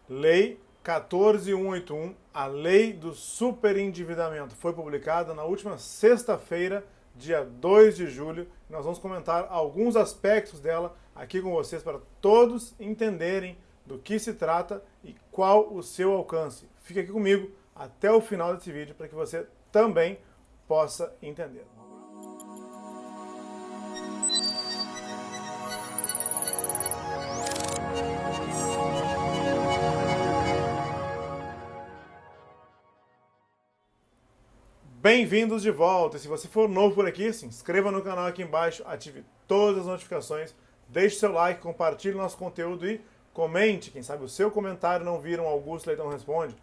Lei 14.181, a Lei do Superendividamento, foi publicada na última sexta-feira, dia 2 de julho. Nós vamos comentar alguns aspectos dela aqui com vocês para todos entenderem do que se trata e qual o seu alcance. Fique aqui comigo até o final desse vídeo para que você também possa entender. Bem-vindos de volta! E se você for novo por aqui, se inscreva no canal aqui embaixo, ative todas as notificações, deixe seu like, compartilhe nosso conteúdo e comente. Quem sabe o seu comentário não vira um Augusto Leitão Responde.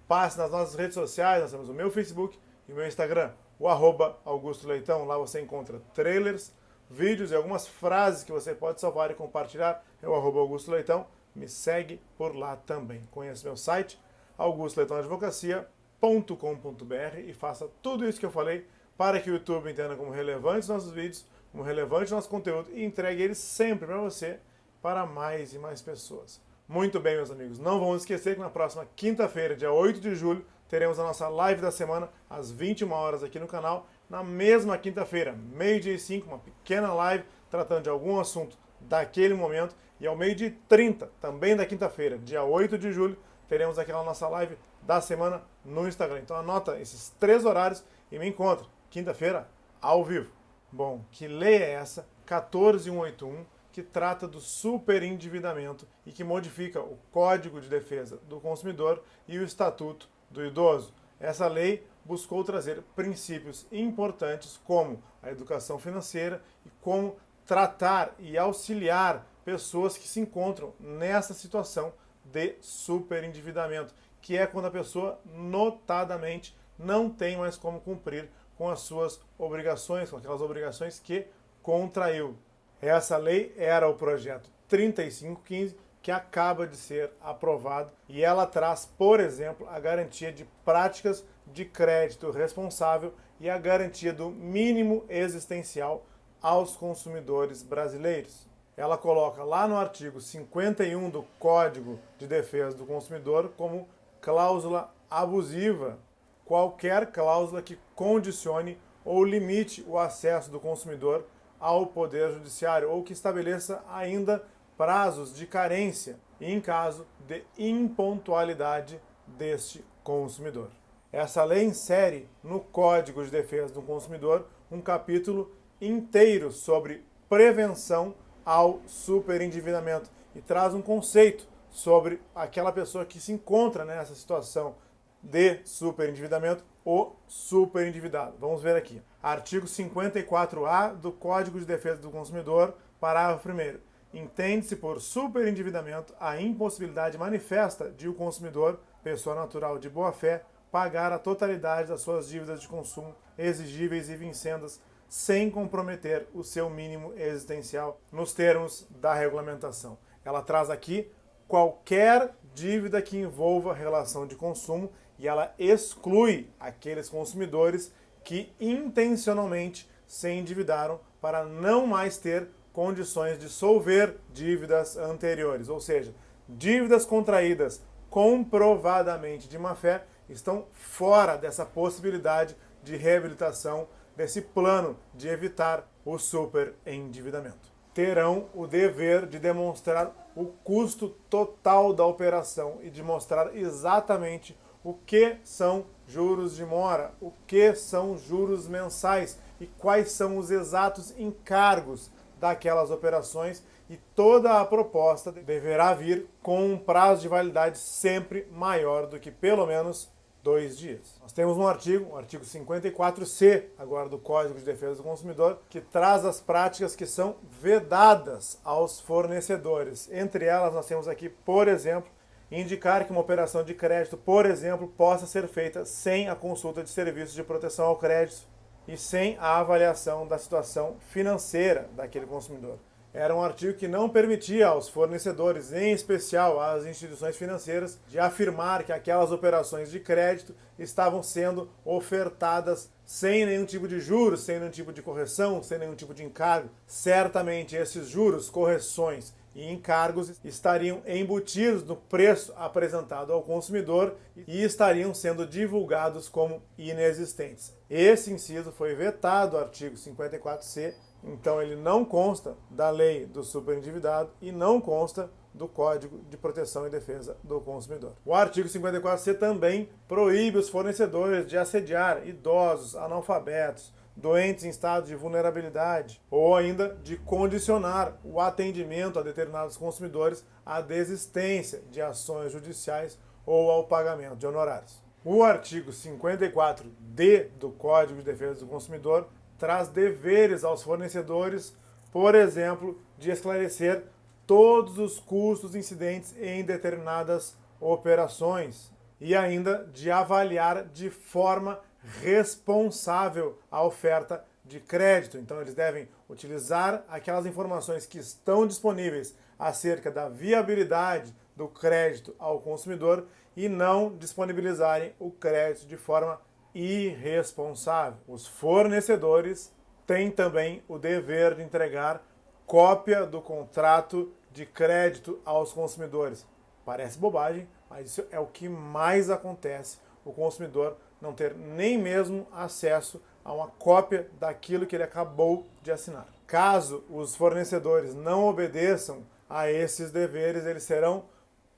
Passe nas nossas redes sociais, nós temos o meu Facebook e o meu Instagram, o @Augusto Leitão. Lá você encontra trailers, vídeos e algumas frases que você pode salvar e compartilhar. É o @Augusto Leitão. Me segue por lá também. Conheça meu site, augustoleitãoadvocacia.com.br, e faça tudo isso que eu falei para que o YouTube entenda como relevantes nossos vídeos, como relevante nosso conteúdo e entregue eles sempre para você, para mais e mais pessoas. Muito bem, meus amigos, não vamos esquecer que na próxima quinta-feira, dia 8 de julho, teremos a nossa live da semana às 21 horas aqui no canal. Na mesma quinta-feira, 12h05, uma pequena live tratando de algum assunto daquele momento. E ao 12h30, também da quinta-feira, dia 8 de julho, teremos aquela nossa live da semana no Instagram. Então anota esses 3 horários e me encontra quinta-feira ao vivo. Bom, que lei é essa? 14.181, que trata do superendividamento e que modifica o Código de Defesa do Consumidor e o Estatuto do Idoso. Essa lei buscou trazer princípios importantes como a educação financeira e como tratar e auxiliar pessoas que se encontram nessa situação de superendividamento, que é quando a pessoa notadamente não tem mais como cumprir com as suas obrigações, com aquelas obrigações que contraiu. Essa lei era o projeto 3515, que acaba de ser aprovado, e ela traz, por exemplo, a garantia de práticas de crédito responsável e a garantia do mínimo existencial aos consumidores brasileiros. Ela coloca lá no artigo 51 do Código de Defesa do Consumidor como cláusula abusiva qualquer cláusula que condicione ou limite o acesso do consumidor ao Poder Judiciário ou que estabeleça ainda prazos de carência em caso de impontualidade deste consumidor. Essa lei insere no Código de Defesa do Consumidor um capítulo inteiro sobre prevenção ao superendividamento e traz um conceito sobre aquela pessoa que se encontra nessa situação de superendividamento, o superendividado. Vamos ver aqui. Artigo 54A do Código de Defesa do Consumidor, parágrafo 1º. Entende-se por superendividamento a impossibilidade manifesta de o consumidor, pessoa natural de boa-fé, pagar a totalidade das suas dívidas de consumo exigíveis e vincendas sem comprometer o seu mínimo existencial nos termos da regulamentação. Ela traz aqui qualquer dívida que envolva relação de consumo e ela exclui aqueles consumidores que intencionalmente se endividaram para não mais ter condições de solver dívidas anteriores, ou seja, dívidas contraídas comprovadamente de má-fé estão fora dessa possibilidade de reabilitação, desse plano de evitar o superendividamento. Terão o dever de demonstrar o custo total da operação e de mostrar exatamente o que são juros de mora, o que são juros mensais e quais são os exatos encargos daquelas operações, e toda a proposta deverá vir com um prazo de validade sempre maior do que pelo menos 2 dias. Nós temos um artigo, o artigo 54C, agora do Código de Defesa do Consumidor, que traz as práticas que são vedadas aos fornecedores. Entre elas, nós temos aqui, por exemplo, indicar que uma operação de crédito, por exemplo, possa ser feita sem a consulta de serviços de proteção ao crédito e sem a avaliação da situação financeira daquele consumidor. Era um artigo que não permitia aos fornecedores, em especial às instituições financeiras, de afirmar que aquelas operações de crédito estavam sendo ofertadas sem nenhum tipo de juros, sem nenhum tipo de correção, sem nenhum tipo de encargo. Certamente esses juros, correções e encargos estariam embutidos no preço apresentado ao consumidor e estariam sendo divulgados como inexistentes. Esse inciso foi vetado do artigo 54C, então ele não consta da lei do superendividado e não consta do Código de Proteção e Defesa do Consumidor. O artigo 54C também proíbe os fornecedores de assediar idosos, analfabetos, doentes em estado de vulnerabilidade, ou ainda de condicionar o atendimento a determinados consumidores à desistência de ações judiciais ou ao pagamento de honorários. O artigo 54D do Código de Defesa do Consumidor traz deveres aos fornecedores, por exemplo, de esclarecer todos os custos incidentes em determinadas operações e ainda de avaliar de forma responsável a oferta de crédito. Então, eles devem utilizar aquelas informações que estão disponíveis acerca da viabilidade do crédito ao consumidor e não disponibilizarem o crédito de forma irresponsável. Os fornecedores têm também o dever de entregar cópia do contrato de crédito aos consumidores. Parece bobagem, mas isso é o que mais acontece. O consumidor não ter nem mesmo acesso a uma cópia daquilo que ele acabou de assinar. Caso os fornecedores não obedeçam a esses deveres, eles serão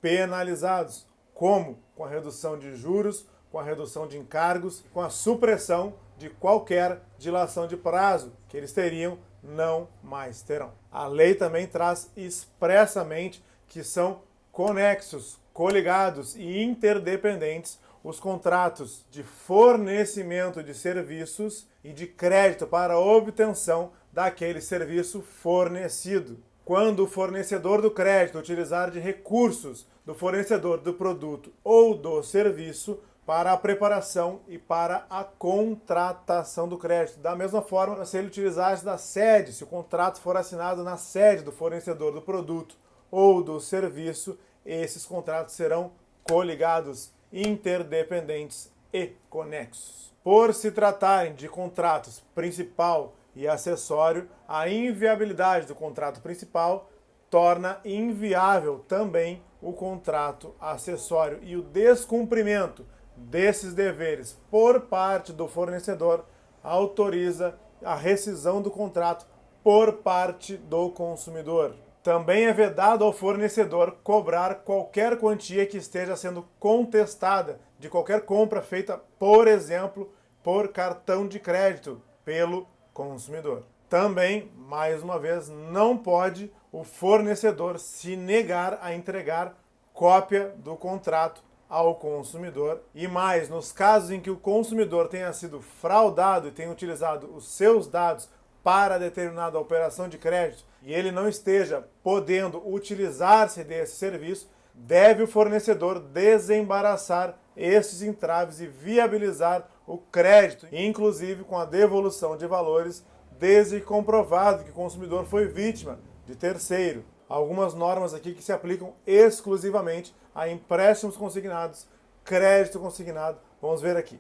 penalizados. Como? Com a redução de juros, com a redução de encargos, com a supressão de qualquer dilação de prazo que eles teriam, não mais terão. A lei também traz expressamente que são conexos, coligados e interdependentes os contratos de fornecimento de serviços e de crédito para a obtenção daquele serviço fornecido. Quando o fornecedor do crédito utilizar de recursos do fornecedor do produto ou do serviço para a preparação e para a contratação do crédito. Da mesma forma, se ele utilizasse da sede, se o contrato for assinado na sede do fornecedor do produto ou do serviço, esses contratos serão coligados, interdependentes e conexos. Por se tratarem de contratos principal e acessório, a inviabilidade do contrato principal torna inviável também o contrato acessório e o descumprimento desses deveres por parte do fornecedor autoriza a rescisão do contrato por parte do consumidor. Também é vedado ao fornecedor cobrar qualquer quantia que esteja sendo contestada de qualquer compra feita, por exemplo, por cartão de crédito pelo consumidor. Também, mais uma vez, não pode o fornecedor se negar a entregar cópia do contrato ao consumidor. E mais, nos casos em que o consumidor tenha sido fraudado e tenha utilizado os seus dados para determinada operação de crédito e ele não esteja podendo utilizar-se desse serviço, deve o fornecedor desembaraçar esses entraves e viabilizar o crédito, inclusive com a devolução de valores, desde que comprovado que o consumidor foi vítima de terceiro. Algumas normas aqui que se aplicam exclusivamente a empréstimos consignados, crédito consignado. Vamos ver aqui.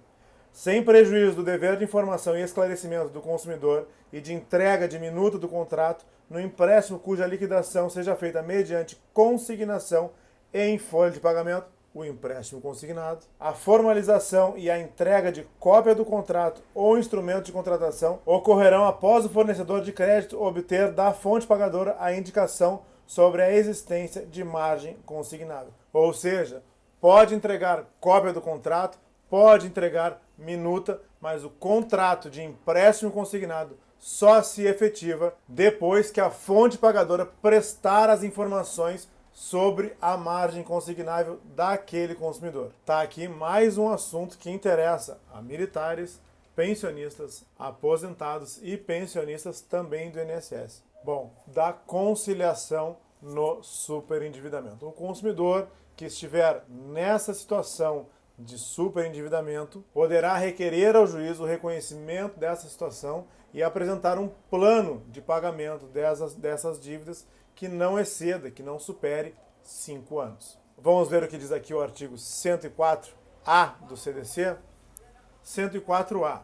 Sem prejuízo do dever de informação e esclarecimento do consumidor e de entrega de minuta do contrato, no empréstimo cuja liquidação seja feita mediante consignação em folha de pagamento, o empréstimo consignado, a formalização e a entrega de cópia do contrato ou instrumento de contratação ocorrerão após o fornecedor de crédito obter da fonte pagadora a indicação sobre a existência de margem consignável. Ou seja, pode entregar cópia do contrato, pode entregar minuta, mas o contrato de empréstimo consignado só se efetiva depois que a fonte pagadora prestar as informações sobre a margem consignável daquele consumidor. Tá aqui mais um assunto que interessa a militares, pensionistas, aposentados e pensionistas também do INSS. Bom, da conciliação no superendividamento. O consumidor que estiver nessa situação de superendividamento poderá requerer ao juiz o reconhecimento dessa situação e apresentar um plano de pagamento dessas dívidas que não exceda, que não supere 5 anos. Vamos ver o que diz aqui o artigo 104A do CDC. 104A.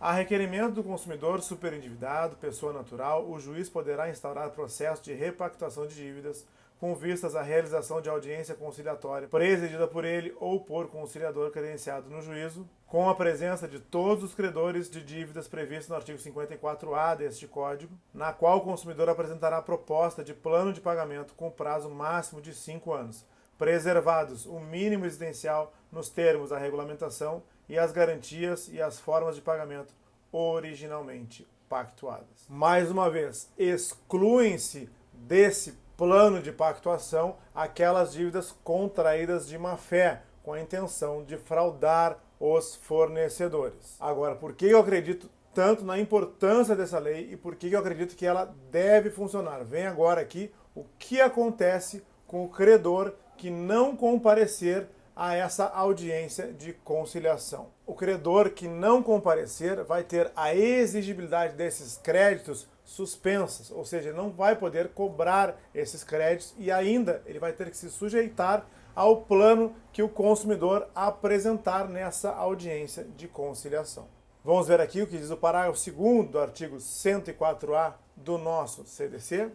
A requerimento do consumidor superendividado, pessoa natural, o juiz poderá instaurar processo de repactuação de dívidas com vistas à realização de audiência conciliatória presidida por ele ou por conciliador credenciado no juízo, com a presença de todos os credores de dívidas previstos no artigo 54A deste Código, na qual o consumidor apresentará proposta de plano de pagamento com prazo máximo de 5 anos, preservados o mínimo existencial nos termos da regulamentação e as garantias e as formas de pagamento originalmente pactuadas. Mais uma vez, excluem-se desse plano de pactuação aquelas dívidas contraídas de má-fé, com a intenção de fraudar os fornecedores. Agora, por que eu acredito tanto na importância dessa lei e por que eu acredito que ela deve funcionar? Vem agora aqui o que acontece com o credor que não comparecer a essa audiência de conciliação. O credor que não comparecer vai ter a exigibilidade desses créditos suspensas, ou seja, não vai poder cobrar esses créditos e ainda ele vai ter que se sujeitar ao plano que o consumidor apresentar nessa audiência de conciliação. Vamos ver aqui o que diz o parágrafo 2º do artigo 104A do nosso CDC.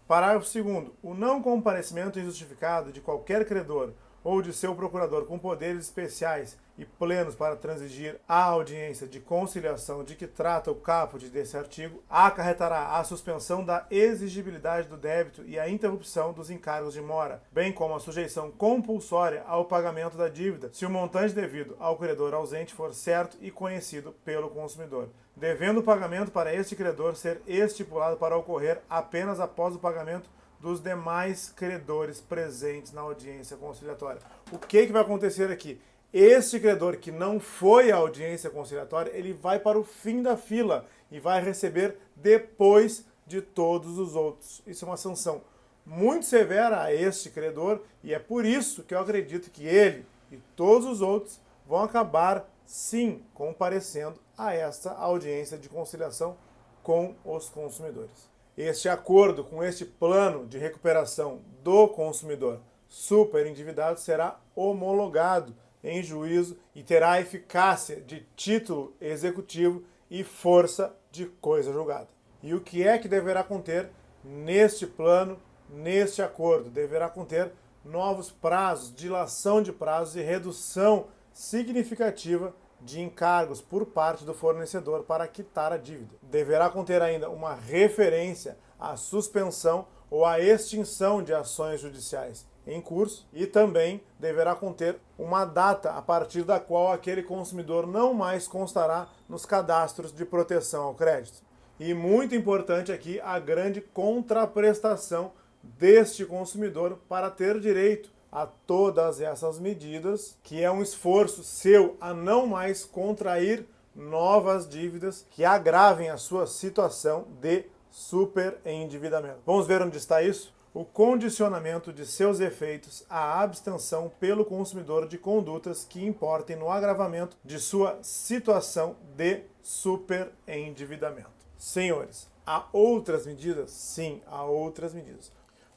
Parágrafo 2º. O não comparecimento injustificado de qualquer credor ou de seu procurador com poderes especiais e plenos para transigir a audiência de conciliação de que trata o caput desse artigo, acarretará a suspensão da exigibilidade do débito e a interrupção dos encargos de mora, bem como a sujeição compulsória ao pagamento da dívida, se o montante devido ao credor ausente for certo e conhecido pelo consumidor, devendo o pagamento para este credor ser estipulado para ocorrer apenas após o pagamento dos demais credores presentes na audiência conciliatória. O que vai acontecer aqui? Este credor que não foi à audiência conciliatória, ele vai para o fim da fila e vai receber depois de todos os outros. Isso é uma sanção muito severa a este credor e é por isso que eu acredito que ele e todos os outros vão acabar, sim, comparecendo a esta audiência de conciliação com os consumidores. Este acordo com este plano de recuperação do consumidor superendividado será homologado em juízo e terá eficácia de título executivo e força de coisa julgada. E o que é que deverá conter neste plano, neste acordo? Deverá conter novos prazos, dilação de prazos e redução significativa de encargos por parte do fornecedor para quitar a dívida. Deverá conter ainda uma referência à suspensão ou à extinção de ações judiciais em curso e também deverá conter uma data a partir da qual aquele consumidor não mais constará nos cadastros de proteção ao crédito. E muito importante aqui a grande contraprestação deste consumidor para ter direito a todas essas medidas, que é um esforço seu a não mais contrair novas dívidas que agravem a sua situação de superendividamento. Vamos ver onde está isso? O condicionamento de seus efeitos à abstenção pelo consumidor de condutas que importem no agravamento de sua situação de superendividamento. Senhores, há outras medidas? Sim, há outras medidas.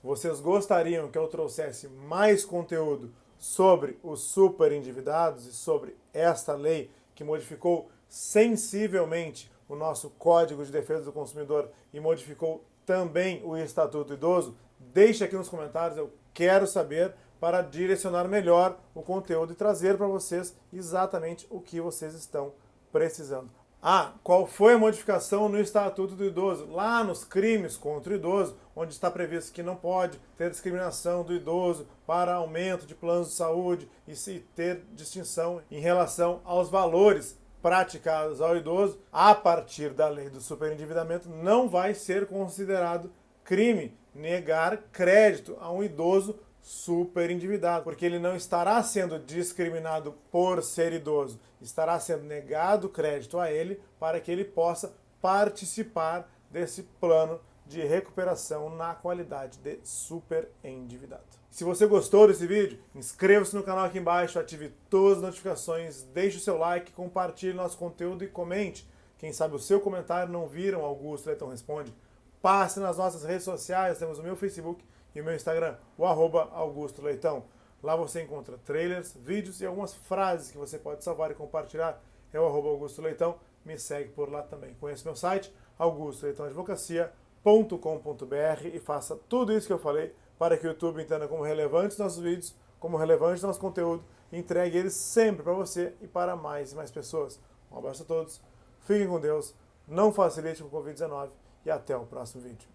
Vocês gostariam que eu trouxesse mais conteúdo sobre os superendividados e sobre esta lei que modificou sensivelmente o nosso Código de Defesa do Consumidor e modificou também o Estatuto do Idoso? Deixe aqui nos comentários, eu quero saber para direcionar melhor o conteúdo e trazer para vocês exatamente o que vocês estão precisando. Ah, qual foi a modificação no Estatuto do Idoso? Lá nos crimes contra o idoso, onde está previsto que não pode ter discriminação do idoso para aumento de planos de saúde e se ter distinção em relação aos valores praticados ao idoso, a partir da lei do superendividamento, não vai ser considerado crime negar crédito a um idoso superendividado, porque ele não estará sendo discriminado por ser idoso, estará sendo negado crédito a ele para que ele possa participar desse plano de recuperação na qualidade de superendividado. Se você gostou desse vídeo, inscreva-se no canal aqui embaixo, ative todas as notificações, deixe o seu like, compartilhe nosso conteúdo e comente. Quem sabe o seu comentário não viram Augusto Leitão Responde. Passe nas nossas redes sociais, temos o meu Facebook e o meu Instagram, o @Augusto Leitão. Lá você encontra trailers, vídeos e algumas frases que você pode salvar e compartilhar. É o @Augusto Leitão. me segue por lá também. Conheça meu site, augustoleitãoadvocacia.com.br, e faça tudo isso que eu falei para que o YouTube entenda como relevantes nossos vídeos, como relevante nosso conteúdo, e entregue eles sempre para você e para mais e mais pessoas. Um abraço a todos, fiquem com Deus, não facilite com o Covid-19 e até o próximo vídeo.